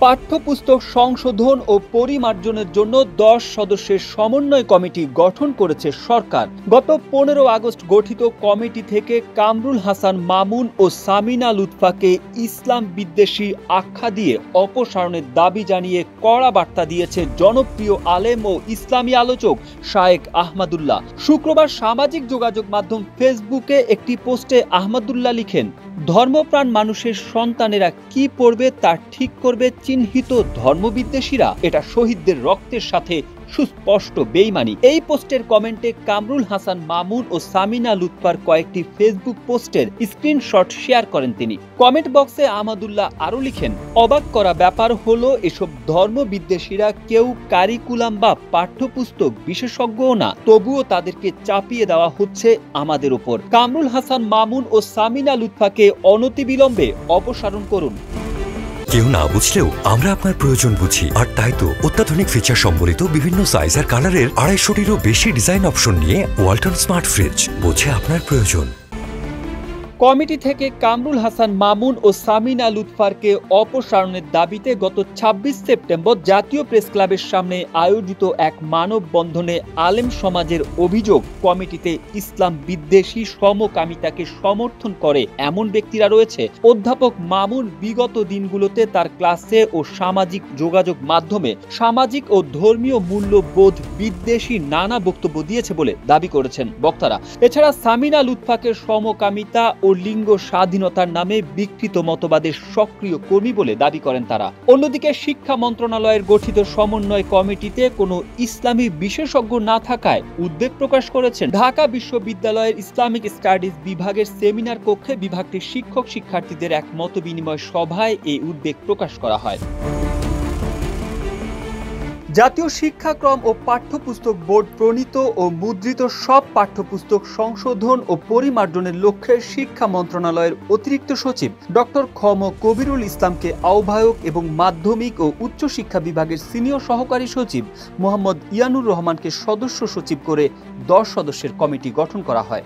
পাঠ্যপুস্তক সংশোধন ও পরিমার্জনের জন্য 10 সদস্যের সমন্বয় কমিটি গঠন করেছে সরকার। গত 15 আগস্ট গঠিত কমিটি থেকে কামরুল হাসান মামুন ও সামিনা লুৎফাকে ইসলাম বিদ্বেষী আখ্যা দিয়ে অপসারণের দাবি জানিয়ে কড়া বার্তা দিয়েছে জনপ্রিয় আলেম ও ইসলামী আলোচক শায়েখ আহমদুল্লাহ। শুক্রবার সামাজিক যোগাযোগ মাধ্যম ফেসবুকে একটি পোস্টে আহমদুল্লাহ লিখেন, ধর্মপ্রাণ মানুষের সন্তানেরা কি পড়বে তা ঠিক করবে চিহ্নিত ধর্মবিদ্বেষীরা। এটা শহীদদের রক্তের সাথে সুস্পষ্ট বেইমানি। এই পোস্টের কমেন্টে কামরুল হাসান মামুন ও সামিনা লুৎফার কয়েকটি ফেসবুক পোস্টের স্ক্রিনশট শেয়ার করেন তিনি। কমেন্ট বক্সে আহমদুল্লাহ আরো লিখেন, অবাক করা ব্যাপার হলো এসব ধর্মবিদ্বেষীরা কেউ কারিকুলাম বা পাঠ্যপুস্তক বিশেষজ্ঞও না, তবুও তাদেরকে চাপিয়ে দেওয়া হচ্ছে আমাদের উপর। কামরুল হাসান মামুন ও সামিনা লুৎফাকে অনতিবিলম্বে অপসারণ করুন। কেউ না বুঝলেও আমরা আপনার প্রয়োজন বুঝি, আর তাই তো অত্যাধুনিক ফিচার সম্বলিত বিভিন্ন সাইজ আর কালারের 250-টিরও বেশি ডিজাইন অপশন নিয়ে ওয়ালটন স্মার্ট ফ্রিজ বোঝে আপনার প্রয়োজন। কমিটি থেকে কামরুল হাসান মামুন ও সামিনা লুৎফারকে অপসারণের দাবিতে গত 26 সেপ্টেম্বর জাতীয় প্রেস ক্লাবের সামনে আয়োজিত এক মানববন্ধনে আলেম সমাজের অভিযোগ, কমিটিতে ইসলাম বিদ্বেষী সমকামিতাকে সমর্থন করে এমন ব্যক্তিরা রয়েছে। অধ্যাপক মামুন বিগত দিনগুলোতে তার ক্লাসে ও সামাজিক যোগাযোগ মাধ্যমে সামাজিক ও ধর্মীয় মূল্যবোধ বিদ্বেষী নানা বক্তব্য দিয়েছে বলে দাবি করেছেন বক্তারা। এছাড়া সামিনা লুৎফাকে সমকামিতা ও লিঙ্গ স্বাধীনতার নামে বিকৃত মতবাদের সক্রিয় কর্মী বলে দাবি করেন তারা। অন্যদিকে শিক্ষা মন্ত্রণালয়ের গঠিত সমন্বয় কমিটিতে কোনো ইসলামী বিশেষজ্ঞ না থাকায় উদ্বেগ প্রকাশ করেছেন। ঢাকা বিশ্ববিদ্যালয়ের ইসলামিক স্টাডিজ বিভাগের সেমিনার কক্ষে বিভাগটির শিক্ষক শিক্ষার্থীদের এক মতবিনিময় সভায় এই উদ্বেগ প্রকাশ করা হয়। জাতীয় শিক্ষাক্রম ও পাঠ্যপুস্তক বোর্ড প্রণীত ও মুদ্রিত সব পাঠ্যপুস্তক সংশোধন ও পরিমার্জনের লক্ষ্যে শিক্ষা মন্ত্রণালয়ের অতিরিক্ত সচিব ডক্টর খ.ম. কবিরুল ইসলামকে আহ্বায়ক এবং মাধ্যমিক ও উচ্চ শিক্ষা বিভাগের সিনিয়র সহকারী সচিব মোহাম্মদ ইয়ানুর রহমানকে সদস্য সচিব করে 10 সদস্যের কমিটি গঠন করা হয়।